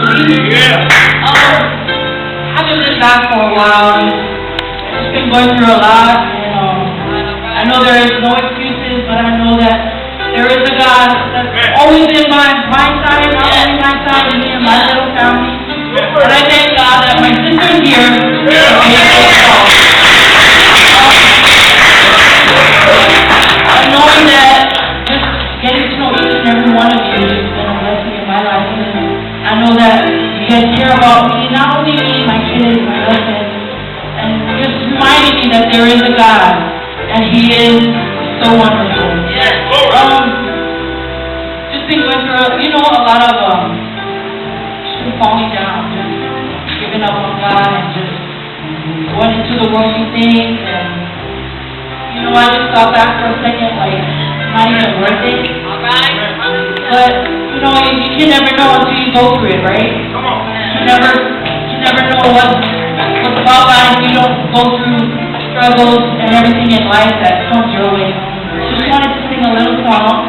I've been living back for a while. I've been going through a lot. I know there is no excuses, but I know that there is a God that's always in my side, not only my side, but me and my little family. And I thank God that my sister's here. And knowing that just getting to know each and every one of you has been a blessing in my life. And I know that you guys care about me, not only me, my kids, my husband, and just reminding me that there is a God, and He is so wonderful. Just been going through, a lot of just falling down, just giving up on God, and just going into the worldly things, and I just thought back for a second, like, it's not even worth it. But, you can never know until you go through it, right? You never know what's about God if you don't go through struggles and everything in life that comes your way. Just wanted to sing a little song.